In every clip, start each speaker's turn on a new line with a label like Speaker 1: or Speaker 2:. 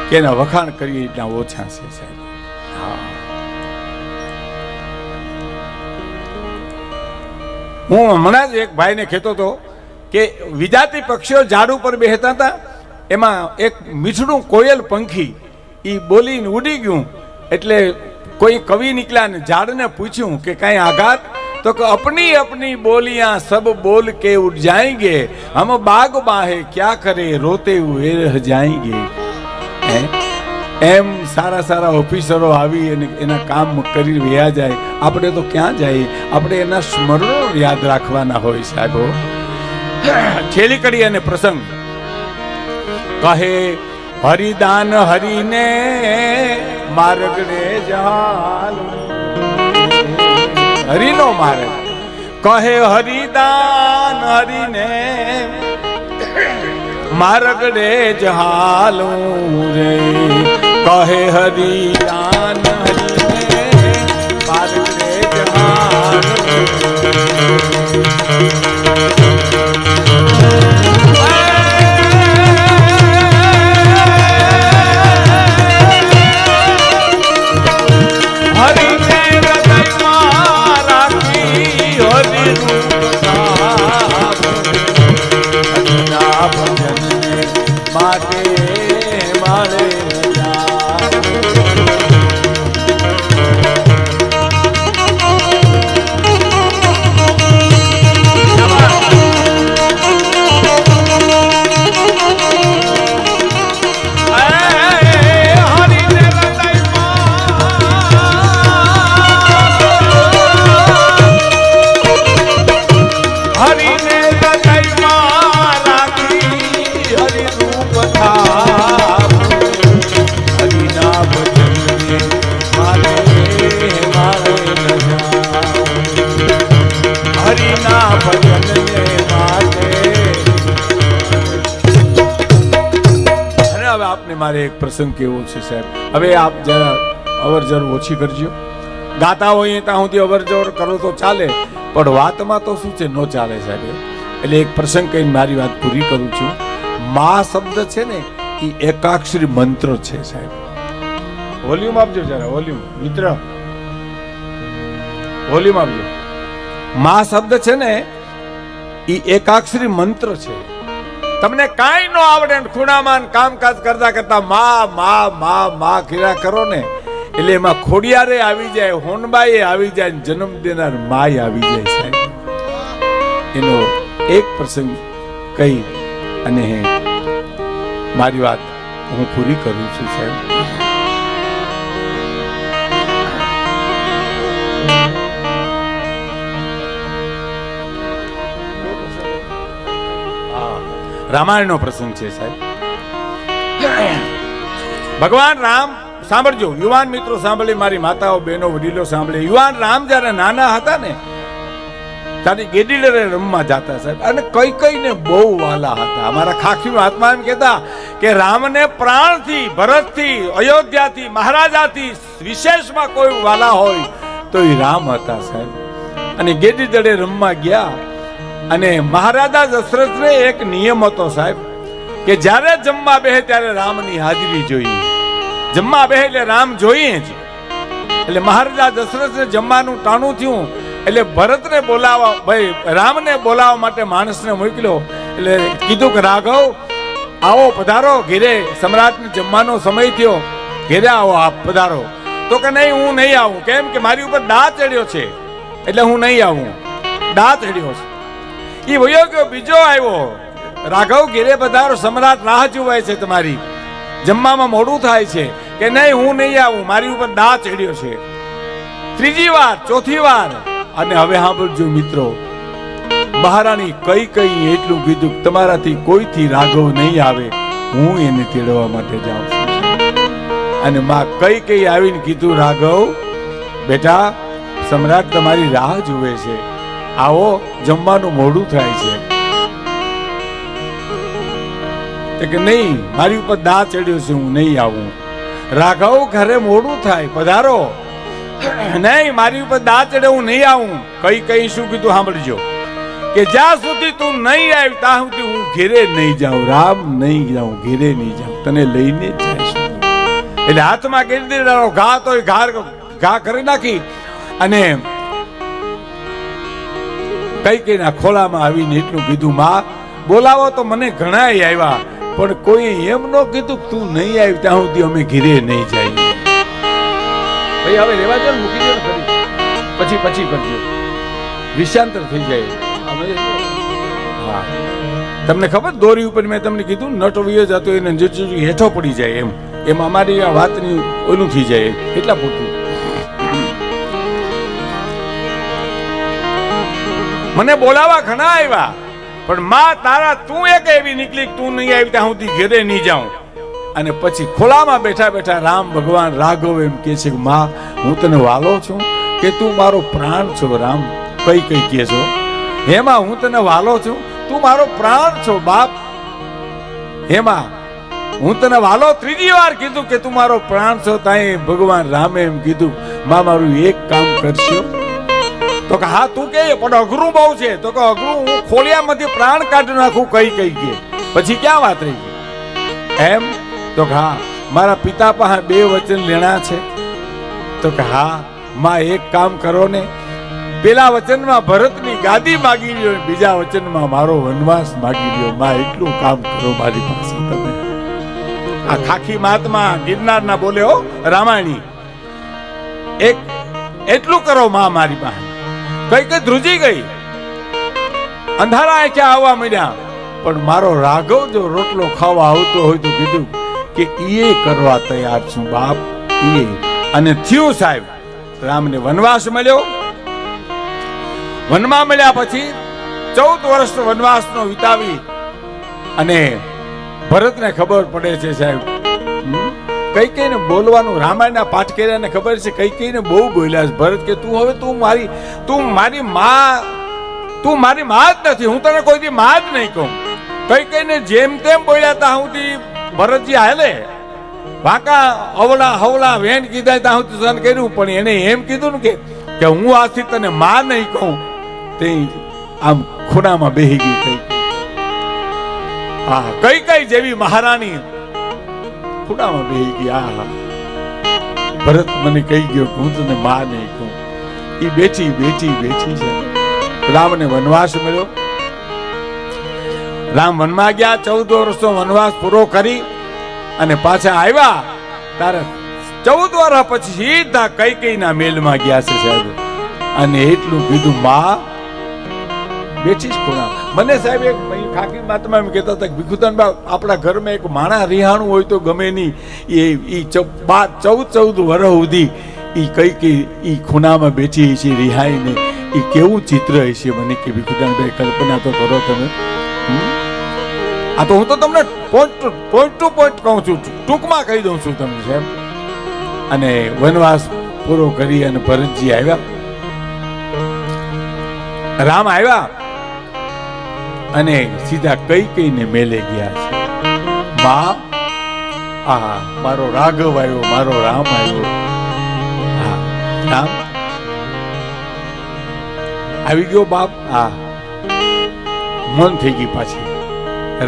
Speaker 1: કે એના વખાણ કરીએ એટલા ઓછા છે સાહેબ. હું હમણાં જ એક ભાઈને કહેતો હતો કે વિજાતી પક્ષીઓ ઝાડ ઉપર બેસતા હતા, એમાં એક મીઠડું કોયલ પંખી એ બોલીને ઉડી ગયું, એટલે કોઈ કવિ નીકળ્યા ને ઝાડને પૂછ્યું કે કાંઈ આઘાત, તો કે अपनी अपनी बोलियां सब बोल के उठ जाएंगे, हम बाग बाहे क्या करे रोते हुए रह जाएंगे. એમ સારા સારા ઓફિસરો આવી અને એના કામ કરી રહ્યા જાય, આપણે તો ક્યાં જાય? આપણે એના સ્મરણો યાદ રાખવાના હોય સાહેબો. છેલ્લી કડી અને પ્રસંગ કહે હરિદાન હરિને માર્ગને જહાલ, હરિનો માર્ગ કહે હરિદાન હરિને માર્ગને જહાલું રે, કહે હરિદાન હરિને માર્ગને જહાલું. મારે એક પ્રસંગ કેવો છે સાહેબ. હવે આપ જરા અવર જવર ઓછી કરજો. ગાતા હોય ત્યાં સુધી અવર જવર કરો તો ચાલે, પણ વાતમાં તો શું છે, નો ચાલે સાહેબ. એટલે એક પ્રસંગ કહીને મારી વાત પૂરી કરું છું. મા શબ્દ છે ને એ એકાક્ષરી મંત્ર છે સાહેબ. વોલ્યુમ આપજો જરા, વોલ્યુમ મિત્ર, વોલ્યુમ આપજો. મા શબ્દ છે ને એ એકાક્ષરી મંત્ર છે. તમને કાંઈ ન આવડે ખૂણામાં કામકાજ કરતા કરતા મા મા મા મા કર્યા કરો ને, એટલે એમાં ખોડિયારે આવી જાય, હોનબાઈ આવી જાય, જન્મ દેનાર માય આવી જાય સાહેબ. એનો એક પ્રસંગ કહી અને મારી વાત હું પૂરી કરું છું સાહેબ. રામાયણનો પ્રસંગ છે સાહેબ. ભગવાન રામ, સાંભળજો યુવાન મિત્રો, સાંભળી, મારી માતાઓ બહેનો વડીલો સાંભળે. યુવાન રામ જયારે નાના હતા ને ત્યારે ગેડીલરે રમવા જતા સાહેબ, અને કઈ કઈને બહુ વાલા હતા. અમારા ખાખી આત્મા એમ કહેતા કે રામને પ્રાણથી, ભરતથી, અયોધ્યાથી, મહારાજાથી વિશેષમાં કોઈ વાલા હોય તો એ રામ હતા સાહેબ. અને ગેડીલરે રમવા ગયા, અને મહારાજા દશરથને એક નિયમ હતો સાહેબ કે જ્યારે જમવા બેહે ત્યારે રામની હાજરી જોઈએ. જમવા બેહે એટલે રામ જોઈએ જ. એટલે મહારાજા દશરથને જમવાનું ટાણું થયું, એટલે ભરતને બોલાવવા, ભાઈ રામને બોલાવવા માટે માણસને મોકલ્યો. એટલે કીધું કે રાઘવ આવો, પધારો ઘેરે, સમ્રાટને જમવાનો સમય થયો, ઘેરે આવો, આપ પધારો. તો કે નહીં, હું નહીં આવું. કેમ કે મારી ઉપર દાંત ચડ્યો છે, એટલે હું નહીં આવું. દાંત ચડ્યો છે. એ વયો ગયો, બીજો આવ્યો, રાઘવ ઘેરે પધારો, સમ્રાટ રાહ જોવાય છે તમારી, જમવામાં મોડું થાય છે. કે નહીં, હું નહીં આવું, મારી ઉપર દાંત ચડ્યો છે. ત્રીજી વાર, ચોથી વાર. અને હવે સાંભળજો મિત્રો, મહારાણી કઈ કઈ એટલું કીધું, તમારાથી કોઈથી રાઘવ નહીં આવે, હું એને તેડવા માટે જાઉં છું. અને માં કઈ કઈ આવીને કીધું, રાઘવ બેટા, સમ્રાટ તમારી રાહ જુએ છે, આવો, જમવાનું મોડું થાય છે. કે નહીં, મારી ઉપર દાંત ચડ્યો છે, હું નહીં આવું. રાઘવ ઘરે મોડું થાય, પધારો. નહીં, મારી ઉપર દાંત ચડે, હું નહીં આવું. કઈ કઈ શું કીધું સાંભળજો, કે જ્યાં સુધી તું નહીં આવી ત્યાં સુધી હું ઘેરે નહીં જાઉં. રામ નહીં જાઉં, ઘેરે નહીં જાઉં, તને લઈને જ જઈશ. એટલે હાથમાં ગિરદીડાનો ઘા તો ઘા કરી નાખી અને કઈકઈના ખોળામાં આવીને એટલું કીધું, માં બોલાવો તો મને ઘણા આવ્યા, પણ કોઈ એમ ન કીધું તું નહીં આવી ત્યાં સુધી અમે ઘીરે નહીં જઈએ. ભાઈ હવે રેવા દો, મૂકી દો ખરી, પછી કરજો, વિષાંતર થઈ જાય. હા, તમને ખબર દોરી ઉપર મેં તમને કીધું નટો વિયો જતો એને હેઠો પડી જાય એમ અમારી આ વાતની ઓલું થઈ જાય એટલા પૂરતું. મને બોલાવા ઘણા આવ્યા, પણ માં તારા તું એક એવી નીકળી તું નહીં આવી ત્યાં સુધી ઘેરે નહીં જાઉં. અને પછી ખોલામાં બેઠા બેઠા રામ ભગવાન રાઘવ એમ કે છે, માં હું તને વાલો છું કે તું મારો પ્રાણ છો? રામ કઈ કે છો? હેમાં હું તને વાલો છું, તું મારો પ્રાણ છો બાપ. હેમાં હું તને વાલો ત્રીજી વાર કીધું કે તું મારો પ્રાણ છો. તાઈ ભગવાન રામે એમ કીધું, માં મારું એક કામ કરશો? તો કે હા તું કે, પણ અઘરું બહુ છે. તો કે અઘરું હું ખોલિયામાંથી પ્રાણ કાઢી નાખું કઈ કે પછી ક્યાં વાત રહી એમ? તો કે હા મારા પિતા પાસે 2 વચન લેણા છે. તો કે હા માં એક કામ કરો ને, પેલા વચનમાં ભરતની ગાદી માગી લ્યો, બીજા વચનમાં મારો વનવાસ માગી લ્યો. માં એટલું કામ કરો મારી પાસે તમે. આ ખાખી મહાત્મા ગિરનારના બોલે હો રામાયણી, એક એટલું કરો માં મારી પાસે. કઈ ધ્રુજી ગઈ, અંધારા ક્યાં આવવા મળ્યા, પણ મારો રાઘવ જો રોટલો ખાવા આવતો હોય તો કીધું કે એ કરવા તૈયાર છું બાપ. એ અને થયું સાહેબ, રામને વનવાસ મળ્યો. વનમાં મળ્યા પછી 14 વર્ષ વનવાસનો વિતાવી અને ભરતને ખબર પડે છે સાહેબ, કઈકઈને બોલવાનું રામાયણના પાઠ કર્યા ને ખબર છે, કઈકઈને બહુ બોલ્યા છે. ભરત કે તું હવે તું મારી માં જ નથી, હું તને કોઈ દી માં જ નહીં કહું. કઈકઈને જેમ તેમ બોલ્યા તા સુધી ભરતજી હાલે વાંકા અવળા હવળા વેણ કીધા તા સુધી સહન કર્યું, પણ એને એમ કીધું ને કે હું આજથી તને માં નહીં કહું. તે આમ ખૂણામાં બેહી ગઈ કઈ. હા, કઈ જેવી મહારાણી ખૂણામાં બેહી ગઈ. હા, ભરત મને કહી ગયો કે હું તને માં નહીં કહું. એ બેઠી છે. રામને વનવાસ મળ્યો. રામ વનમાં ગયા, 14 વર્ષનો વનવાસ પૂરો કરી અને પાછા આવ્યા. તારે 14 વર્ષ પછી સીધા કઈકઈના મેલમાં ગયા છે સાહેબ. અને એટલું કીધું, માં બેઠી જ ખૂણા. મને સાહેબ એક ખાકી મહાત્મા એમ કહેતા હતા કે ભીખુદાનબા આપણા ઘરમાં એક માણા રિહાણું હોય તો ગમે નહીં, એ 14 વર્ષ સુધી એ કઈ ખૂણામાં બેઠી છે રિહાઈને, એ કેવું ચિત્ર હશે. મને કે ભીખુદાનભાઈ કલ્પના તો કરો તમે. આ તો હું તો તમને પોઈન્ટ ટુ પોઈન્ટ કહું છું, ટૂંકમાં કહી દઉં છું તમને સાહેબ. અને વનવાસ પૂરો કરી અને ભરતજી આવ્યા, રામ આવ્યા અને સીધા કઈકઈને મેલે ગયા છે. માં, આ મારો રાઘવ આવ્યો, મારો રામ આવ્યો. હા, રામ આવી ગયો બાપ. હા, મન થઈ ગઈ પાછી.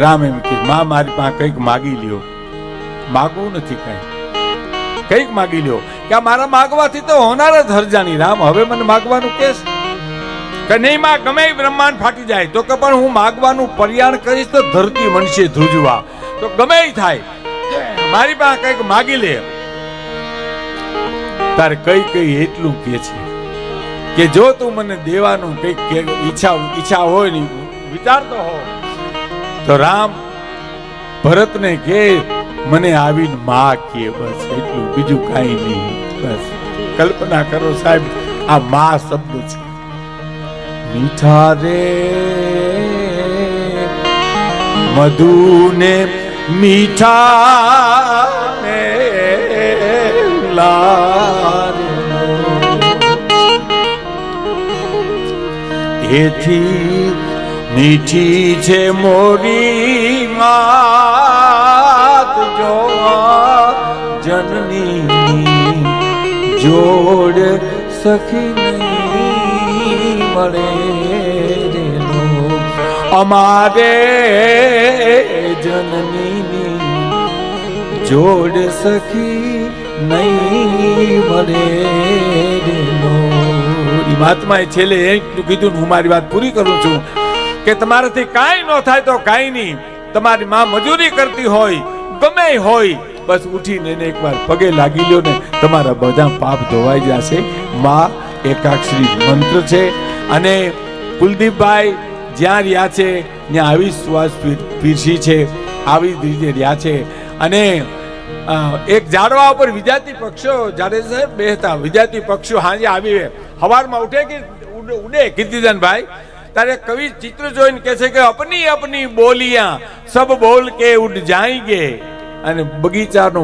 Speaker 1: રામ એમ કે માં મારી પાસે કઈક માગી લ્યો. માગવું નથી કઈક માગી લ્યો કે મારા માગવાથી તો હોનાર જ હરજાની. રામ હવે મને માગવાનું કેસ કે નહીં માં, ગમે બ્રહ્માંડ ફાટી જાય તો કે પણ હું માગવાનું પર્યાણ કરીશ તો ધરતી મનશે ધ્રુજવા. તો ગમે થાય મારી પાસે કઈક માગી લે. તારે કઈ એટલું કે છે કે જો તું મને દેવાનું કઈક ઈચ્છા હોય ને વિચારતો હો તો રામ ભરતને કે મને આવીને માં કે, બસ એટલું, બીજું કાંઈ નહીં. બસ કલ્પના કરો સાહેબ, આ માં શબ્દ છે. મીઠા રે મધુને મીઠા ને એથી મીઠી છે મોરી માત, જો જનની જોડ સખી નહીં મળે અમારે જનની જોડ સખી નહીં મળે મહાત્માએ છેલ્લે એટલું કીધું. હું મારી વાત પૂરી કરું છું કે તમારાથી કાંઈ ન થાય તો કાંઈ નહીં. તમારી માં મજૂરી કરતી હોય, ગમે હોય, બસ ઉઠીને એને એકવાર પગે લાગી લ્યો ને તમારા બધા પાપ ધોવાઈ જશે. માં એકાક્ષરી મંત્ર છે. અને કુલદીપભાઈ જ્યાં રહ્યા છે ત્યાં આવી સુવાસ પીરસી છે, આવી જ રીતે રહ્યા છે. અને એક ઝાડવા ઉપર વિજાતી પક્ષીઓ જ્યારે સાહેબ બેહતા, વિજાતી પક્ષીઓ હાજે આવી સવારમાં ઉઠે કે ઉડે કીર્તિદાનભાઈ, તારે કવિ ચિત્ર જોઈને કહે છે કે અપની અપની બોલિયા સબ બોલ કે ઉડ જાएंगे. અને બગીચાનો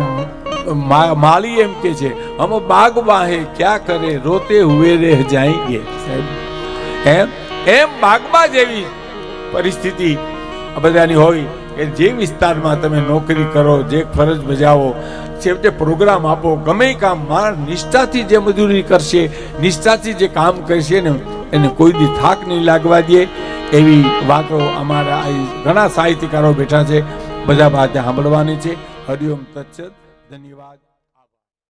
Speaker 1: માલી એમ કે છે હમ બાગમાં હે ક્યાં કરે રોતે હુએ રહ જાएंगे. સાહેબ એમ બાગમાં જેવી પરિસ્થિતિ બધાની હોય કે જે વિસ્તારમાં તમે નોકરી કરો, જે ફરજ બજાવો, છેવટે પ્રોગ્રામ આપો, ગમે કામ નિષ્ઠાથી જે મજૂરી કરશે, નિષ્ઠાથી જે કામ કરશે ને એને કોઈ દી થાક નહીં લાગવા દે. એવી વાતો અમારા ઘણા સાહિત્યકારો બેઠા છે, બધા વાત સાંભળવાની છે. હરિઓમ તત્સત. ધન્યવાદ.